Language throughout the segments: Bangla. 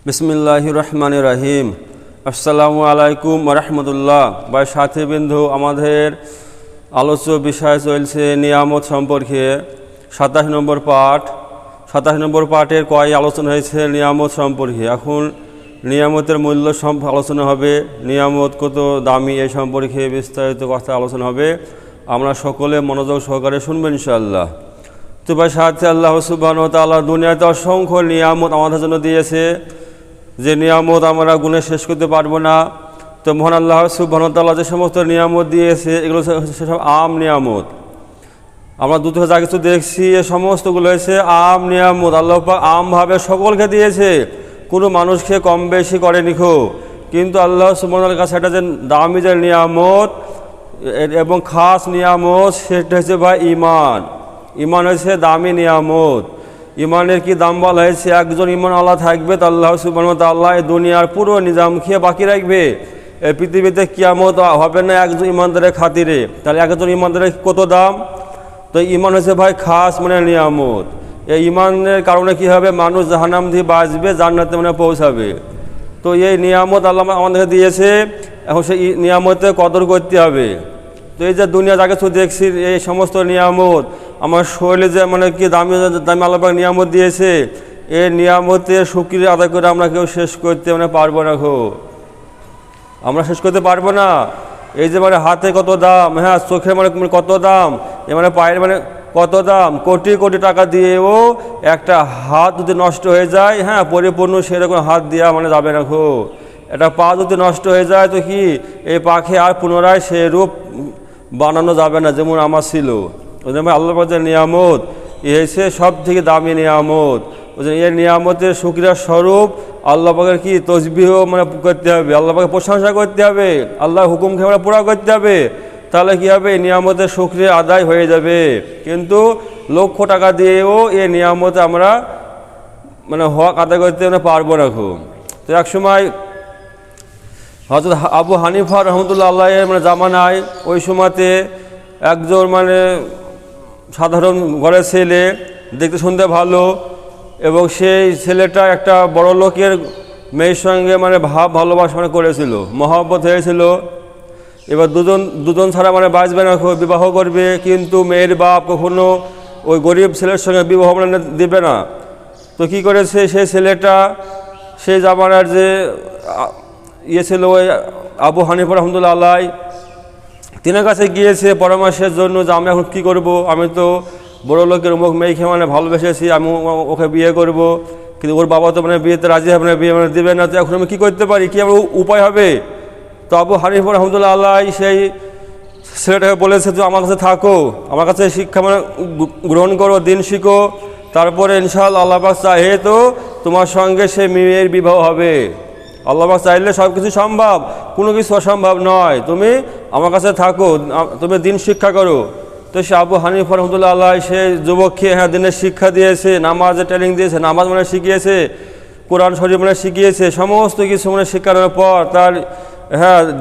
বিসমিল্লাহির রহমানির রহিম। আসসালামু আলাইকুম ওয়া রাহমাতুল্লাহ। ভাই সাথী বিন্দু, আমাদের আলোচ্য বিষয় চলছে নিয়ামত সম্পর্কে 27 নম্বর পাঠ। 27 নম্বর পাঠের কয় আলোচনা হয়েছে নিয়ামত সম্পর্কে। এখন নিয়ামতের মূল্য আলোচনা হবে, নিয়ামত কত দামি এই সম্পর্কে বিস্তারিত কথা আলোচনা হবে। আমরা সকলে মনোযোগ সহকারে শুনবেন ইনশাআল্লাহ। তো ভাই সাথে আল্লাহ সুবহানাহু ওয়া তাআলা দুনিয়াতে অসংখ্য নিয়ামত আমাদের জন্য দিয়েছে, যে নিয়ামত আমরা গুণে শেষ করতে পারবো না। তো মহান আল্লাহ সুবহানাহু ওয়া তাআলা যে সমস্ত নিয়ামত দিয়েছে এগুলো সেসব আম নিয়ামত। আমরা দূর থেকে যা কিছু দেখছি এ সমস্তগুলো হয়েছে আম নিয়ামত। আল্লাহ পাক আমভাবে সকলকে দিয়েছে, কোনো মানুষকে কম বেশি করেনি খো। কিন্তু আল্লাহ সুবহানাহু ওয়া তাআলার কাছে এটা যে দামি যে নিয়ামত এবং খাস নিয়ামত, সেটা হচ্ছে ভাই ইমান। ইমান হয়েছে দামি নিয়ামত। ইমানের কি দাম বলা হয়েছে? একজন ইমান আল্লাহ থাকবে তো আল্লাহ সুবহানাহু ওয়া তাআলা এই দুনিয়ার পুরো নিজাম খেয়ে বাকি রাখবে। এই পৃথিবীতে কিয়ামত হবে না একজন ইমানদারের খাতিরে। তাহলে একজন ইমানদারের কত দাম? তো ইমান হয়েছে ভাই খাস নিয়ামত। এই ইমানের কারণে কি হবে? মানুষ জাহান্নাম থেকে বাঁচবে, জান্নাতে পৌঁছাবে। তো এই নিয়ামত আল্লাহ আমাদেরকে দিয়েছে, এখন সেই নিয়ামতের কদর করতে হবে। তো এই যে দুনিয়া যা কিছু দেখছি এই সমস্ত নিয়ামত, আমার শরীরে যে কি দামি দামি আল্লাহ পাক নিয়ামত দিয়েছে, এই নিয়ামতের শুকরিয়া আদায় করে আমরা কেউ শেষ করতে পারবো না খো। আমরা শেষ করতে পারবো না। এই যে হাতে কত দাম, হ্যাঁ চোখে কত দাম, এ পায়ের কত দাম, কোটি কোটি টাকা দিয়েও একটা হাত যদি নষ্ট হয়ে যায়, হ্যাঁ পরিপূর্ণ সেরকম হাত দেওয়া যাবে না খো। একটা পা যদি নষ্ট হয়ে যায় তো কি এই পাখি আর পুনরায় সে রূপ বানানো যাবে না যেমন আমার ছিল। ওই জন্য আল্লাহ পাকের নিয়ামত এ হয়েছে সব থেকে দামি নিয়ামত। ওই জন্য এই নিয়ামতের শুকরিয়া স্বরূপ আল্লাহ পাকের কি তসবিহ করতে হবে, আল্লাহ পাকের প্রশংসা করতে হবে, আল্লাহর হুকুমকে আমরা পুরা করতে হবে। তাহলে কি হবে? নিয়ামতের শুকরিয়া আদায় হয়ে যাবে। কিন্তু লক্ষ টাকা দিয়েও এই নিয়ামতে আমরা হক আদায় করতে পারবো না খুব। তো এক সময় হযরত আবু হানিফা রহমতুল্লাহ আল্লাহ জামানায় ওই সময়তে একজন সাধারণ ঘরের ছেলে, দেখতে শুনতে ভালো, এবং সেই ছেলেটা একটা বড় লোকের মেয়ের সঙ্গে ভাব ভালোবাসা করেছিল, মহব্বত হয়েছিল। এবার দুজন ছাড়া বাঁচবে না, বিবাহ করবে। কিন্তু মেয়ের বাপ কখনো ওই গরিব ছেলের সঙ্গে বিবাহ দেবে না। তো কী করেছে সেই ছেলেটা, সেই জামানার যে ছিল ওই আবু হানিফা রহমতুল্লাহ আল্লাহ, তিনার কাছে গিয়েছে পরামর্শের জন্য যে আমি এখন কী করব। আমি তো বড় লোকের অমুক মেয়েকে ভালোবেসেছি, আমি ওকে বিয়ে করব, কিন্তু ওর বাবা তো বিয়েতে রাজি হবে না, বিয়ে দেবে না। তো এখন আমি কী করতে পারি, কী আমার উপায় হবে? তো আবু হানিফা রহমতুল্লাহ আল্লাহ সেই ছেলেটাকে বলেছে যে আমার কাছে থাকো, আমার কাছে শিক্ষা গ্রহণ করো, দিন শিখো, তারপরে ইনশাআল্লাহ আল্লাহ পাক চাহে তো তোমার সঙ্গে সে মেয়ের বিবাহ হবে। আল্লাহ পাক চাইলে সব কিছু সম্ভব, কোনো কিছু অসম্ভব নয়। তুমি আমার কাছে থাকো, তুমি দিন শিক্ষা করো। তো সে আবু হানিফা রহমতুল্লাহ আল্লাহ সে যুবককে দিনের শিক্ষা দিয়েছে, নামাজের ট্রেনিং দিয়েছে, নামাজ শিখিয়েছে, কোরআন শরীফ শিখিয়েছে, সমস্ত কিছু শিক্ষানোর পর তার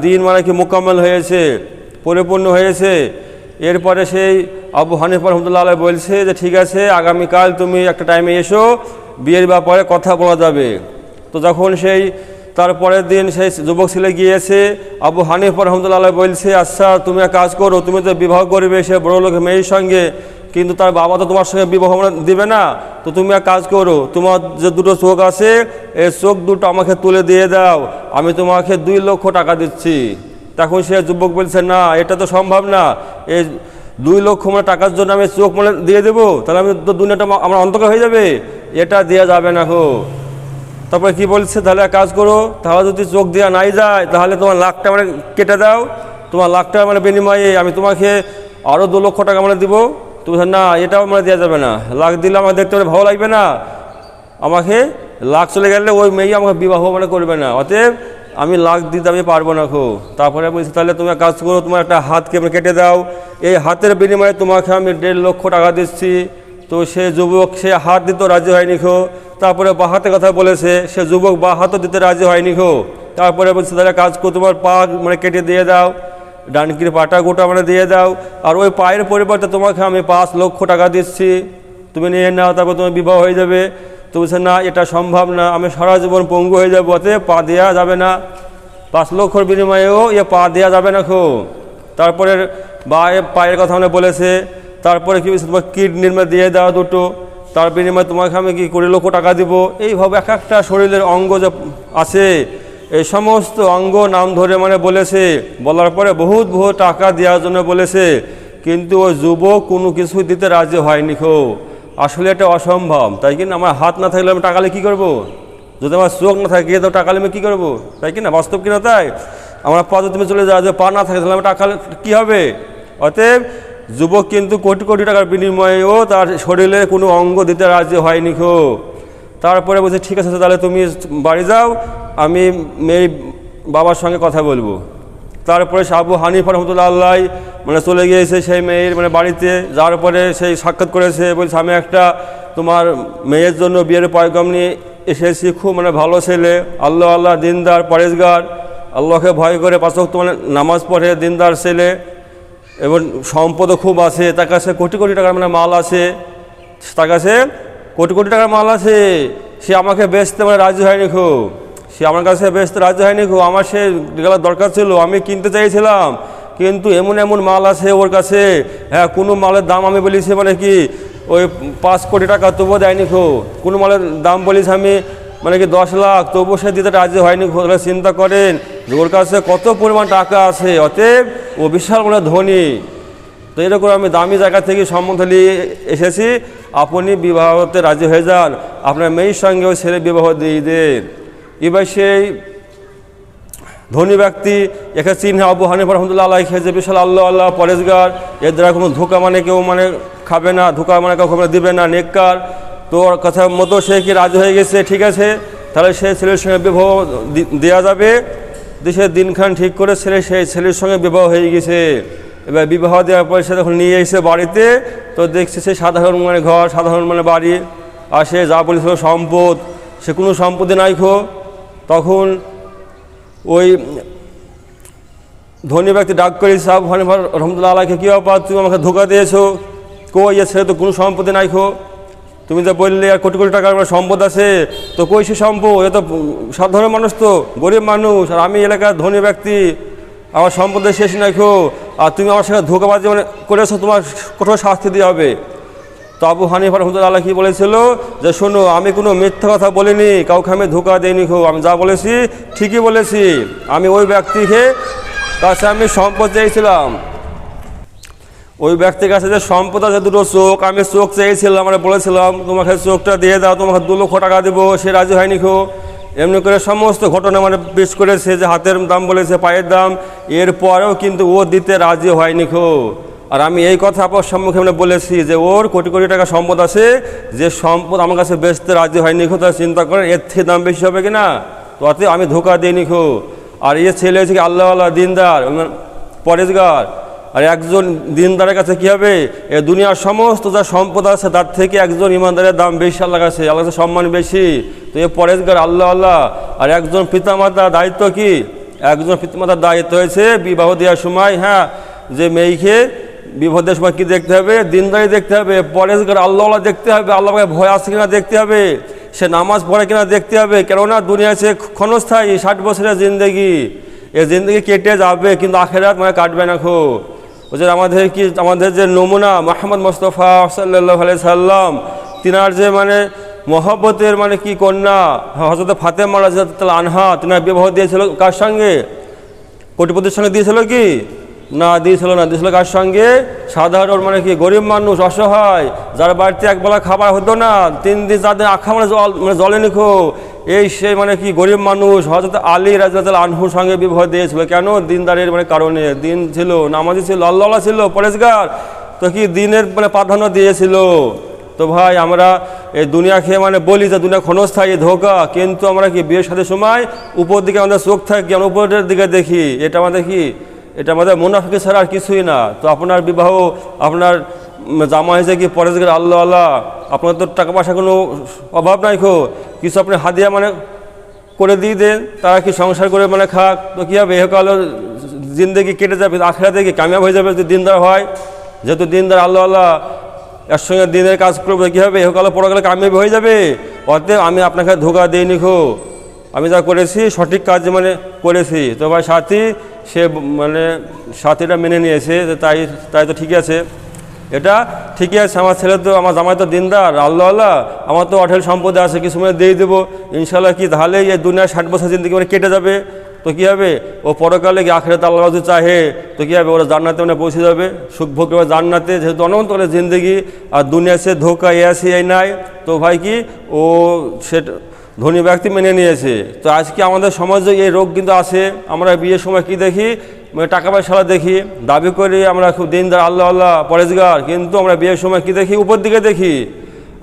দিন কি মোকাম্মেল হয়েছে, পরিপূর্ণ হয়েছে। এরপরে সেই আবু হানিফা রহমতুল্লাহ আল্লাহ বলছে যে ঠিক আছে, আগামীকাল তুমি একটা টাইমে এসো, বিয়ের ব্যাপারে কথা বলা যাবে। তো যখন সেই তারপরের দিন সেই যুবক ছেলে গিয়েছে, আবু হানিফা রহমতুল্লাহ আল্লাহ বলছে আচ্ছা তুমি এক কাজ করো, তুমি তো বিবাহ করবে সে বড় লোকের মেয়ের সঙ্গে, কিন্তু তার বাবা তো তোমার সঙ্গে বিবাহ দিবে না। তো তুমি এক কাজ করো, তোমার যে দুটো চোখ আছে এই চোখ দুটো আমাকে তুলে দিয়ে দাও, আমি তোমাকে 2 লক্ষ টাকা দিচ্ছি। তখন সে যুবক বলছে না, এটা তো সম্ভব না, এই 2 লক্ষ টাকার জন্য আমি চোখ দিয়ে দেবো, তাহলে আমি তো দুনিয়াটা আমার অন্ধকার হয়ে যাবে, এটা দেওয়া যাবে না হো। তারপরে কি বলছে, তাহলে এক কাজ করো, তাহলে যদি চোখ দেওয়া নাই যায় তাহলে তোমার লাখটা কেটে দাও, তোমার লাখ টাকা বিনিময়ে আমি তোমাকে আরও 2 লক্ষ টাকা দিব। তুমি না, এটাও দেওয়া যাবে না, লাখ দিলে আমার দেখতে ভালো লাগবে না, আমাকে লাখ চলে গেলে ওই মেয়ে আমাকে বিবাহ করবে না, অতএব আমি লাখ দিতে আমি পারবো না খো। তারপরে বলছি তাহলে তুমি কাজ করো, তোমার একটা হাতকে কেটে দাও, এই হাতের বিনিময়ে তোমাকে আমি 1.5 লক্ষ টাকা দিচ্ছি। তো সে যুবক সে হাত দিতে রাজি হয়নি খো। তারপরে বা হাতে কথা বলেছে, সে যুবক বা হাতও দিতে রাজি হয়নি খো। তারপরে বলছে তাহলে কাজ করো, তোমার পা কেটে দিয়ে দাও, ডানকির পাটা গোটা দিয়ে দাও, আর ওই পায়ের পরিবর্তে তোমাকে আমি 5 লক্ষ টাকা দিচ্ছি, তুমি নিয়ে নাও, তারপর তোমার বিবাহ হয়ে যাবে। তো তো বলছে না, এটা সম্ভব না, আমি সারা জীবন পঙ্গু হয়ে যাবো, অতএব পা দেওয়া যাবে না। 5 লক্ষর বিনিময়েও পা দেওয়া যাবে না খো। তারপরে পায়ের কথা মানে বলেছে। তারপরে কি বলছে, তোমার কিডনির মধ্যে দিয়ে দেওয়া দুটো, তার বিনিময়ে তোমাকে আমি কি 20 লক্ষ টাকা দিব। এইভাবে এক একটা শরীরের অঙ্গ যে আছে, এই সমস্ত অঙ্গ নাম ধরে মানে বলেছে। বলার পরে বহুত টাকা দেওয়ার জন্য বলেছে, কিন্তু ওই যুবক কোনো কিছু দিতে রাজি হয়নি খো। আসলে এটা অসম্ভব, তাই কি না? আমার হাত না থাকলে আমি টাকালে কী করবো? যদি আমার চোখ না থাকে তো টাকালে আমি কী করবো? তাই কি না? বাস্তব কিনা তাই? আমার পা যদি তুমি চলে যাওয়া, যে পা না থাকে তাহলে আমার টাকালে কী হবে? অতএব যুবক কিন্তু কোটি কোটি টাকার বিনিময়েও তার শরীরে কোনো অঙ্গ দিতে রাজি হয়নি খো। তারপরে বলছে ঠিক আছে, তাহলে তুমি বাড়ি যাও, আমি মেয়ে বাবার সঙ্গে কথা বলবো। তারপরে আবু হানিফা রহমতুল্লাহ আল্লাহ মানে চলে গিয়েছে সেই মেয়ের মানে বাড়িতে। যাওয়ার পরে সেই সাক্ষাৎ করেছে, বলছে আমি একটা তোমার মেয়ের জন্য বিয়ের পয়গাম নিয়ে এসেছি, খুব মানে ভালো ছেলে, আল্লাহ দিনদার পরেজগার, আল্লাহকে ভয় করে 5 ওয়াক্ত মানে নামাজ পড়ে, দিনদার ছেলে, এবং সম্পদও খুব আছে, তার কাছে কোটি কোটি টাকার মানে মাল আছে, তার কাছে কোটি কোটি টাকার মাল আছে। সে আমাকে বেচতে মানে রাজি হয়নি খো। সে আমার কাছে বেচতে রাজি হয়নি খো। আমার সে গেলার দরকার ছিল, আমি কিনতে চাইছিলাম, কিন্তু এমন এমন মাল আছে ওর কাছে। হ্যাঁ, কোনো মালের দাম আমি বলেছি মানে কি ওই 5 কোটি টাকা, তবুও দেয়নি খো। কোনো মালের দাম বলিস আমি মানে কি 10 লাখ, তবুও সে দিতে রাজি হয়নি খো। তাহলে চিন্তা করেন ওর কাছে কত পরিমাণ টাকা আছে, অতএব ও বিশাল মানে ধনী। তো এরকম আমি দামি জায়গা থেকে সম্বন্ধ নিয়ে এসেছি, আপনি বিবাহতে রাজি হয়ে যান, আপনার মেয়ের সঙ্গে ওই ছেলে বিবাহ দিয়ে দেন। এবার সেই ধনী ব্যক্তি একে চিহ্নে আবু হানিফা রহমতুল্লাহ আলাইহি যে বিশাল আল্লাহ পরেজগার, এর দ্বারা কোনো ধোকা মানে কেউ মানে খাবে না, ধোকা মানে কাউকে মানে দিবে না, নেককার। তো ওর কথা মতো সে কি রাজি হয়ে গেছে, ঠিক আছে, তাহলে সেই ছেলের সঙ্গে বিবাহ দেওয়া যাবে। সে দিনখান ঠিক করে সেই ছেলের সঙ্গে বিবাহ হয়ে গেছে। এবার বিবাহ দেওয়ার পরে সে যখন নিয়ে এসে বাড়িতে, তো দেখছে সে সাধারণ মানে ঘর, সাধারণ মানে বাড়ি, আর সে যা বলেছিল সম্পদ, সে কোনো সম্পত্তি নাই খো। তখন ওই ধনী ব্যক্তি ডাক করি, সাহেব হানিফা রহমতুল্লাহ আলাইকে, কী ব্যাপার, তুমি আমাকে ধোকা দিয়েছো, কই সে তো কোনো সম্পত্তি নাই খো। তুমি যে বললে আর কোটি কোটি টাকার সম্পদ আছে, তো কই সে সম্পদ? এ তো সাধারণ মানুষ, তো গরিব মানুষ, আর আমি এলাকার ধনী ব্যক্তি, আমার সম্পদের শেষ নাই খো। আর তুমি আমার সঙ্গে ধোকাবাজি মানে করেছো, তোমার কঠোর শাস্তি দেওয়া হবে। তো আবু হানিফা রহমতুল্লাহ আলাইহি কি বলেছিল, যে শোনো, আমি কোনো মিথ্যা কথা বলিনি, কাউকে আমি ধোকা দিইনি খো, আমি যা বলেছি ঠিকই বলেছি। আমি ওই ব্যক্তিকে কাছে আমি সম্পদ চেয়েছিলাম, ওই ব্যক্তির কাছে যে সম্পদ আছে 2টো চোখ, আমি চোখ চেয়েছিলাম, আমরা বলেছিলাম তোমাকে চোখটা দিয়ে দাও, তোমাকে 2 লক্ষ টাকা দেবো, সে রাজি হয়নি খো। এমনি করে সমস্ত ঘটনা মানে পেশ করেছে, যে হাতের দাম বলেছে, পায়ের দাম, এরপরেও কিন্তু ও দিতে রাজি হয়নি খো। আর আমি এই কথা আপনার সম্মুখে মানে বলেছি যে ওর কোটি কোটি টাকা সম্পদ আছে, যে সম্পদ আমার কাছে বেচতে রাজি হয়নি খো। তার চিন্তা করেন এর থেকে দাম বেশি হবে কি না? তো অত আমি ধোকা দিইনি খো। আর এই ছেলে হচ্ছে কি আল্লাহ দিনদার পরেজগার, আর একজন দিনদারের কাছে কী হবে, এ দুনিয়ার সমস্ত যা সম্পদ আছে তার থেকে একজন ইমানদারের দাম বেশি আল্লাহর কাছে, আল্লাহর কাছে সম্মান বেশি। তো এ পরেজগার আল্লাহ। আর একজন পিতামাতার দায়িত্ব কি? একজন পিতামাতার দায়িত্ব হয়েছে বিবাহ দেওয়ার সময়, হ্যাঁ, যে মেয়েকে বিবাহ দেওয়ার সময় কী দেখতে হবে? দিনদারি দেখতে হবে, পরেজগার আল্লাহ দেখতে হবে, আল্লাহকে ভয় আছে কিনা দেখতে হবে, সে নামাজ পড়ে কিনা দেখতে হবে। কেননা দুনিয়া আছে ক্ষণস্থায়ী, 60 বছরের জিন্দগি, এ জিন্দগি কেটে যাবে, কিন্তু আখেরাত মানে কাটবে না খো। ওই যে আমাদের যে নমুনা মুহাম্মদ মুস্তাফা সাল্লাল্লাহু আলাইহি সাল্লাম, তিনার যে মানে মহব্বতের মানে কি কন্যা হযরত ফাতেমা রাদিয়াল্লাহু আনহা, তিনার বিবাহ দিয়েছিল কার সঙ্গে? কোটিপতির সঙ্গে দিয়েছিল কি না? দিয়েছিল না। দিয়েছিল কার সঙ্গে? সাধারণ মানে কি গরিব মানুষ, অসহায়, যার বাড়িতে একবেলা খাবার হতো না, 3 দিন যাদের আখা মানে জলে নিখো, এই সেই মানে কি গরিব মানুষ হযরত আলী রাদিয়াল্লাহু আনহুর সঙ্গে বিবাহ দিয়েছিল। কেন? দিনদারের মানে কারণে। দিন ছিল, নামাজি ছিল, আল্লাহ ছিল, পরেজগার, তো কি দিনের মানে প্রাধান্য দিয়েছিল। তো ভাই, আমরা এই দুনিয়াকে মানে বলি যে দুনিয়া ক্ষণস্থায়ী, ধোকা, কিন্তু আমরা কি বিয়ের সাথে সময় উপর দিকে আমাদের চোখ থাকে, আমরা উপরের দিকে দেখি, এটা আমাদের কি, এটা আমাদের মুনাফিকি ছাড়া আর কিছুই না। তো আপনার বিবাহ, আপনার জামা হয়েছে কি পরেজগার আল্লাহ, আপনার তো টাকা পয়সা কোনো অভাব নাই খো, কিছু আপনি হাদিয়া মানে করে দিয়ে দেন, তারা কি সংসার করে মানে খাক, তো কী হবে? এহকাল জিন্দগি কেটে যাবে, আখিরাতে কি কামিয়াব হয়ে যাবে যদি দিনদার হয়। যেহেতু দিনদার আল্লাহ, এর সঙ্গে দিনের কাজ করবে, কী হবে? এহকালে পড়াকালে কামিয়াব হয়ে যাবে। অতএব আমি আপনাকে ধোঁকা দিইনি খো, আমি যা করেছি সঠিক কাজ মানে করেছি। তো ভাই সাথী সে মানে সাথীটা মেনে নিয়েছে যে তাই তাই তো ঠিকই আছে, এটা ঠিকই আছে, আমার ছেলে তো আমার জামাই তো দিনদার আল্লাহ, আমার তো অঢেল সম্পদ আছে, কিছু সময় দিয়ে দেবো ইনশাল্লাহ, কি তাহলেই এই দুনিয়ার 60 বছর জিন্দগি মানে কেটে যাবে। তো কী হবে, ও পরকালে কি আখিরাতে আল্লাহ যদি চাহে তো কী হবে, ওরা জান্নাতে মানে পৌঁছে যাবে, সুখ ভোগ করবে জান্নাতে, যেহেতু অনন্তকালের জিন্দগি। আর দুনিয়া সে ধোকা এসি এই নাই, তো ভাই কি ও সে ধনী ব্যক্তি মেনে নিয়েছে। তো আজকে আমাদের সমাজে এই রোগ কিন্তু আছে। আমরা বিয়ের সময় কি দেখি, মানে টাকা পয়সা দেখি, দাবি করি আমরা খুব দিনদার আল্লাহ পরেজগার, কিন্তু আমরা বিয়ের সময় কি দেখি, উপর দিকে দেখি।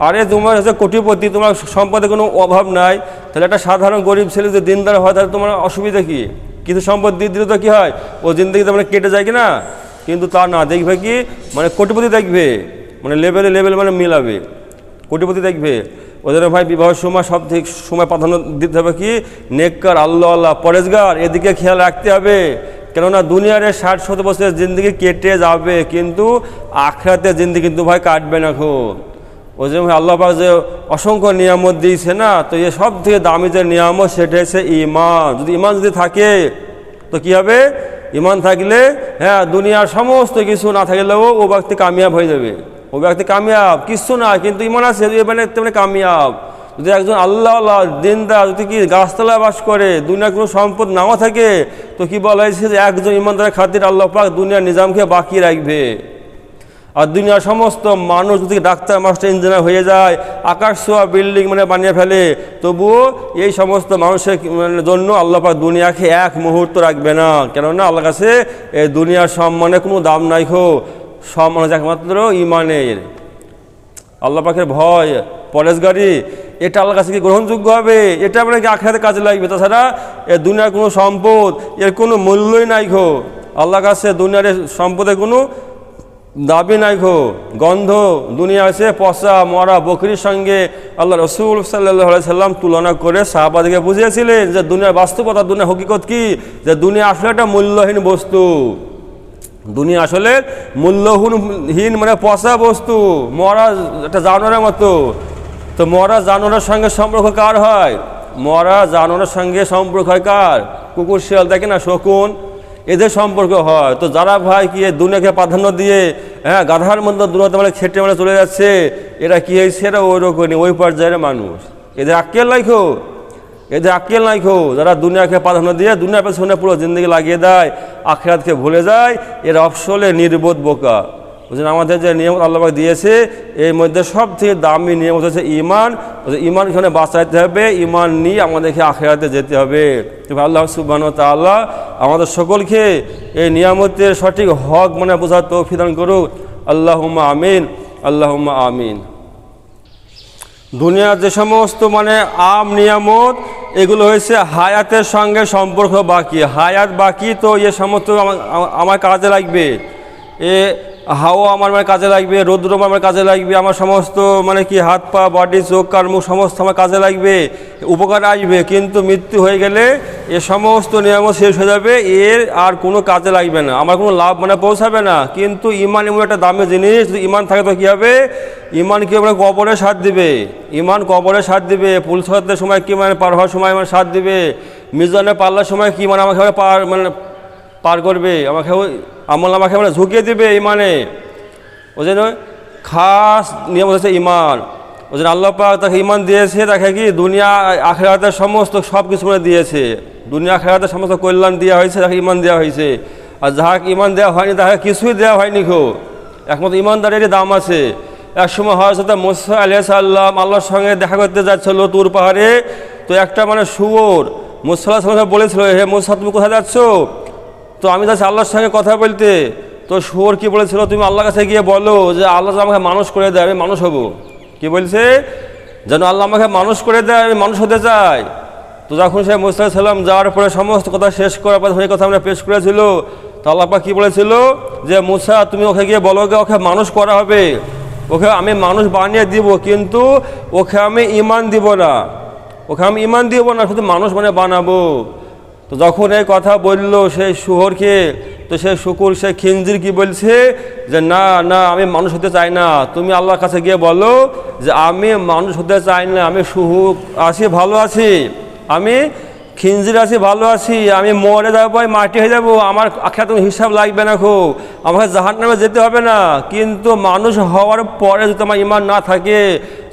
আরে তোমার হচ্ছে কোটিপতি, তোমার সম্পদে কোনো অভাব নাই, তাহলে একটা সাধারণ গরিব ছেলে যদি দিনদার হয় তাহলে তোমার অসুবিধা কি? কিন্তু সম্পদ দিয়ে দিলে তো কী হয়, ও জিন্দগিতে মানে কেটে যায় কি না? কিন্তু তা না, দেখবে কি মানে কোটিপতি দেখবে, মানে লেভেল মানে মিলাবে, কোটিপতি দেখবে। ওদের ভাই বিবাহের সময় সব থেকে সময় প্রাধান্য দিতে হবে কি, নেককার আল্লাহ পরেজগার, এদিকে খেয়াল রাখতে হবে। কেননা দুনিয়ার 60-70 বছরের জিন্দগি কেটে যাবে, কিন্তু আখিরাতের জিন্দগি কিন্তু ভাই কাটবে না খুব। ওই যে ভাই আল্লাহ পাক যে অসংখ্য নিয়ামত দিয়েছে না, তো এ সব থেকে দামি যে নিয়ামত সেটা হচ্ছে ঈমান। যদি ঈমান যদি থাকে তো কী হবে, ঈমান থাকলে হ্যাঁ দুনিয়ার সমস্ত কিছু না থাকলেও ও ব্যক্তি কামিয়াব হয়ে যাবে, ও ব্যক্তি কামিয়াব, কিছু না কিন্তু ঈমান আছে মানে তেমনি কামিয়াব। যদি একজন আল্লাহ দিনদার যদি কি গাছতলায় বাস করে, দুনিয়ার কোনো সম্পদ নাও থাকে, তো কি বলা হয়েছে যে একজন ঈমানদারের খাতির আল্লাহ পাক দুনিয়ার নিজামকে বাকি রাখবে। আর দুনিয়ার সমস্ত মানুষ যদি ডাক্তার মাস্টার ইঞ্জিনিয়ার হয়ে যায়, আকাশ ছোঁয়া বিল্ডিং মানে বানিয়ে ফেলে, তবুও এই সমস্ত মানুষের জন্য আল্লাহ পাক দুনিয়াকে এক মুহূর্ত রাখবে না। কেননা আল্লাহর কাছে এই দুনিয়ার সম্মানের কোনো দাম নাই খো, সম্মান হচ্ছে একমাত্র ঈমানের। আল্লাহ পাকের ভয় পরেজগারি এটা আল্লাহর কাছে কি গ্রহণযোগ্য হবে? এটা মানে কি আখিরাতে কাজে লাগবে? তাছাড়া এ দুনিয়ার কোনো সম্পদ এর কোনো মূল্যই নাই খো, আল্লাহর কাছে দুনিয়ার সম্পদের কোনো দাবি নাই খো। গন্ধ দুনিয়া আছে পচা মরা বকরির সঙ্গে আল্লাহ রসুল সাল্লাল্লাহু আলাইহি সাল্লাম তুলনা করে সাহাবাদেরকে বুঝিয়েছিলেন যে দুনিয়ার বাস্তবতা, দুনিয়ার হকিকত কি, যে দুনিয়া আসলে একটা মূল্যহীন বস্তু, দুনিয়া আসলে মূল্যহীন মানে পচা বস্তু, মরা একটা জানোয়ারের মতো। তো মরা জানোয়ারের সঙ্গে সম্পর্ক কার হয়? মরা জানোয়ারের সঙ্গে সম্পর্ক হয় কার? কুকুর শিয়াল দেখে না, শকুন, এদের সম্পর্ক হয়। তো যারা ভাই কি দুনিয়াকে প্রাধান্য দিয়ে হ্যাঁ গাধার মধ্যে দুনিয়াতে মানে খেটে মানে চলে যাচ্ছে, এরা কি হয়েছে, এরা ওই রকমই ওই পর্যায়ের মানুষ। এদের আক্কেল নাই খো, এদের আক্কেল নাই খো। যারা দুনিয়াকে প্রাধান্য দিয়ে দুনিয়ার পেছনে পুরো জিন্দগি লাগিয়ে দেয়, আখিরাতকে ভুলে যায়, এরা আসলে নির্বোধ বোকা। বুঝলেন, আমাদের যে নিয়ম আল্লাহ পাক দিয়েছে এর মধ্যে সব থেকে দামি নিয়ম হচ্ছে ঈমান। ঈমান এখানে বাঁচাইতে হবে, ঈমান নিয়ে আমাদেরকে আখিরাতে যেতে হবে। তবে আল্লাহ সুবহানাহু ওয়া তাআলা আমাদের সকলকে এই নিয়ামতের সঠিক হক মানে বোঝার তৌফিক দান করুক। আল্লাহুম্মা আমিন, আল্লাহুম্মা আমিন। দুনিয়ার যে সমস্ত মানে নিয়ামত এগুলো হয়েছে হায়াতের সঙ্গে সম্পর্ক বাকি, হায়াত বাকি, তো এ সমস্ত আমার কাজে লাগবে, এ হাওয়া আমার মানে কাজে লাগবে, রৌদ্র আমার কাজে লাগবে, আমার সমস্ত মানে কি হাত পা বডি চোখ কান মুখ সমস্ত আমার কাজে লাগবে, উপকার আসবে। কিন্তু মৃত্যু হয়ে গেলে এ সমস্ত নিয়ামত শেষ হয়ে যাবে, এর আর কোনো কাজে লাগবে না, আমার কোনো লাভ মানে পৌঁছাবে না। কিন্তু ঈমান এমন একটা দামি জিনিস, যদি ঈমান থাকে তো কী হবে, ঈমান কি মানে কবরে সাথ দিবে, ঈমান কবরে সাথ দিবে, পুলসতের সময় কি মানে পার হওয়ার সময় মানে সাথ দিবে, মিজানে পাল্লার সময় কি মানে আমাকে পার করবে, আমাকে আমল আমাকে মানে ঝুঁকিয়ে দিবে ঈমানে। ওই জন্য খাস নিয়ম হচ্ছে ঈমান। ওই জন্য আল্লাহ পাক তাকে ঈমান দিয়েছে, তাকে কি দুনিয়া আখিরাতের সমস্ত সব কিছু মানে দিয়েছে, দুনিয়া আখিরাতের সমস্ত কল্যাণ দেওয়া হয়েছে, তাকে ঈমান দেওয়া হয়েছে। আর যাহাকে ঈমান দেওয়া হয়নি তাকে কিছুই দেওয়া হয়নি খো, একমাত্র ঈমানদারেরই দাম আছে। একসময় হযরত মুসা আলাইহিস সালাম আল্লাহর সঙ্গে দেখা করতে যাচ্ছিল তুর পাহাড়ে, তো একটা মানে শুয়োর মুসা আলাইহিস সালাম বলেছিল, হে মুসা তুমি কোথায় যাচ্ছ? তো আমি যাচ্ছি আল্লাহর সঙ্গে কথা বলতে। তো শুয়োর কি বলেছিল, তুমি আল্লাহর কাছে গিয়ে বলো যে আল্লাহ আমাকে মানুষ করে দেয়, আমি মানুষ হব। কি বলছে, যেন আল্লাহ আমাকে মানুষ করে দেয়, আমি মানুষ হতে চাই। তো যখন সে মুসা আলাইহিস সালাম যাওয়ার পরে সমস্ত কথা শেষ করার পর সেই কথা আমরা পেশ করেছিল, তো আল্লাহ পাক কি বলেছিল যে মুসা তুমি ওকে গিয়ে বলো, ওকে মানুষ করা হবে, ওকে আমি মানুষ বানিয়ে দিব, কিন্তু ওকে আমি ঈমান দিব না, ওকে আমি ঈমান দিব না, শুধু মানুষ মানে বানাবো। তো যখন এই কথা বললো সেই শুয়োরকে, তো সে শুকুর সে খিনজির কি বলছে যে না না আমি মানুষ হতে চাই না, তুমি আল্লাহর কাছে গিয়ে বলো যে আমি মানুষ হতে চাই না, আমি সুখ আছি, ভালো আছি, আমি খিনজির আছি, ভালো আছি, আমি মরে যাবো, মাটি হয়ে যাবো, আমার আখেরাতে কোনো হিসাব লাগবে না, খুব আমাকে জাহান্নামে যেতে হবে না। কিন্তু মানুষ হওয়ার পরে যদি আমার ইমান না থাকে,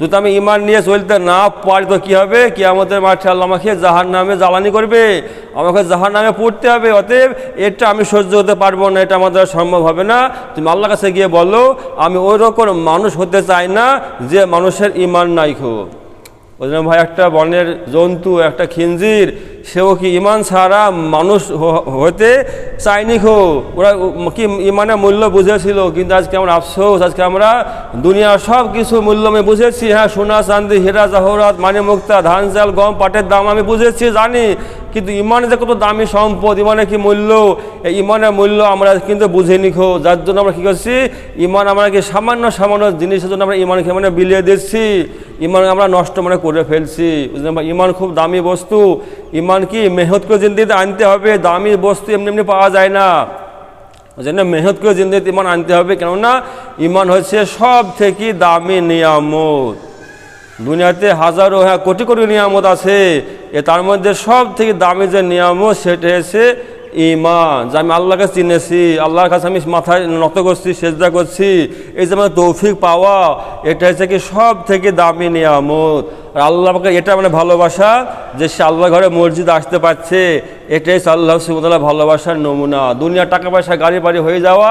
যদি আমি ইমান নিয়ে চলতে না পারি, তো কী হবে? কিয়ামতের মাঠে আল্লাহ আমাকে জাহান্নামে জ্বালানি করবে, আমাকে জাহান্নামে পড়তে হবে। অতএব এটা আমি সহ্য হতে পারবো না, এটা আমাদের সম্ভব হবে না। তুমি আল্লাহর কাছে গিয়ে বলো আমি ওই রকম মানুষ হতে চাই না যে মানুষের ইমান নাই। খুব ওই জন্য ভাই, একটা বনের জন্তু, একটা খিনজির, সেও কি ইমান ছাড়া মানুষ হতে চায়নি। ওরা কি ইমানের মূল্য বুঝেছিল। কিন্তু আজকে আমরা আফসোস, আজকে আমরা দুনিয়ার সব কিছু মূল্য আমি বুঝেছি। হ্যাঁ, সোনা চাঁদি হীরা জহরাত মানে মুক্তা ধান চাল গম পাটের দাম আমি বুঝেছি, জানি, কিন্তু ইমানে যে কত দামি সম্পদ, ইমানের কি মূল্য, এই ইমানের মূল্য আমরা কিন্তু বুঝিনি। যার জন্য আমরা কী করছি, ইমান আমরা কি সামান্য সামান্য জিনিসের জন্য আমরা ইমানকে মানে বিলিয়ে দিচ্ছি, ইমান আমরা নষ্ট মানে করে ফেলছি। বুঝলেন ভাই, ইমান খুব দামি বস্তু। ইমান কি মেহনত করে জিন্দিগিতে আনতে হবে, দামি বস্তু এমনি এমনি পাওয়া যায় না। ওই জন্য মেহনত করে জিন্দিগিতে ইমান আনতে হবে, কেননা ইমান হচ্ছে সব থেকে দামি নিয়ামত। দুনিয়াতে হাজারো কোটি কোটি নিয়ামত আছে, তার মধ্যে সব থেকে দামি যে নিয়ামত সেটা হচ্ছে ইমান। যে আমি আল্লাহকে চিনেছি, আল্লাহর কাছে আমি মাথায় নত করছি, সেজদা করছি, এই যে আমার তৌফিক পাওয়া, এটা হচ্ছে কি সব থেকে দামি নিয়ামত। আর আল্লাহকে এটা মানে ভালোবাসা, যে সে আল্লাহ ঘরে মসজিদ আসতে পারছে, এটাই আল্লাহ সুবহানাহু ওয়া তাআলা ভালোবাসার নমুনা। দুনিয়া টাকা পয়সা গাড়ি বাড়ি হয়ে যাওয়া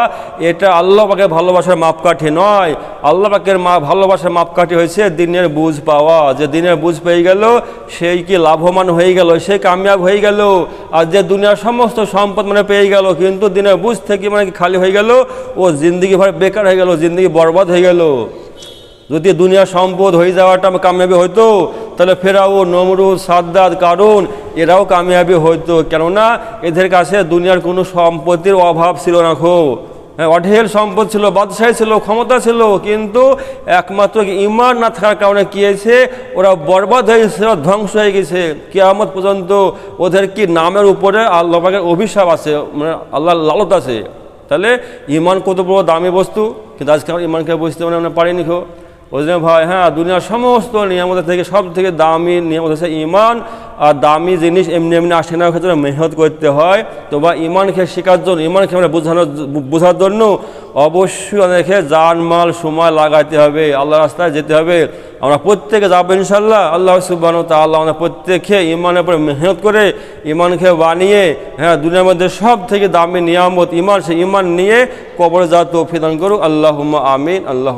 এটা আল্লাহ পাকের ভালোবাসার মাপকাঠি নয়। আল্লাহ পাকের ভালোবাসার মাপকাঠি হয়েছে দিনের বুঝ পাওয়া। যে দিনের বুঝ পেয়ে গেল সেই কি লাভবান হয়ে গেল, সেই কামিয়াব হয়ে গেল। আর যে দুনিয়ার সমস্ত সম্পদ মানে পেয়ে গেল, কিন্তু দিনের বুঝ থেকে মানে কি খালি হয়ে গেল, ও জিন্দগি ভর বেকার হয়ে গেল, জিন্দগি বরবাদ হয়ে গেল। যদি দুনিয়ার সম্পদ হয়ে যাওয়াটা কামিয়াবি হইতো, তাহলে ফেরাউন, নমরুদ, সাদ্দাত, কারুন এরাও কামিয়াবি হইতো, কেননা এদের কাছে দুনিয়ার কোনো সম্পত্তির অভাব ছিল না। হ্যাঁ, অঢেল সম্পদ ছিল, বাদশাহী ছিল, ক্ষমতা ছিল, কিন্তু একমাত্র ইমান না থাকার কারণে কী হয়েছে, ওরা বরবাদ হয়ে গেছে, ধ্বংস হয়ে গেছে। কিয়ামত পর্যন্ত ওদের কি নামের উপরে আল্লাহ পাকের অভিশাপ আছে, মানে আল্লাহর লালত আছে। তাহলে ইমান কত বড় দামি বস্তু, কিন্তু আজকে আমরা ইমানকে বুঝতে মানে পারিনি। ওই জন্য ভাই, হ্যাঁ, দুনিয়ার সমস্ত নিয়ামতের থেকে সব থেকে দামি নিয়ামত হচ্ছে ইমান। আর দামি জিনিস এমনি এমনি আসে না, ক্ষেত্রে মেহনত করতে হয়। তো বা ইমানকে শেখার জন্য, ইমানকে আমরা বোঝার জন্য অবশ্যই অনেকে জানমাল সময় লাগাতে হবে, আল্লাহ রাস্তায় যেতে হবে। আমরা প্রত্যেকে যাবো ইনশাল্লাহ। আল্লাহ সুবহানাহু ওয়া তাআলা আমরা প্রত্যেকে ইমানের উপরে মেহনত করে ইমানকে বানিয়ে, হ্যাঁ, দুনিয়ার মধ্যে সব থেকে দামি নিয়ামত ইমান, সেই ইমান নিয়ে কবরে যাওয়ার তৌফিক দান করুক। আল্লাহুম্মা আমিন। আল্লাহ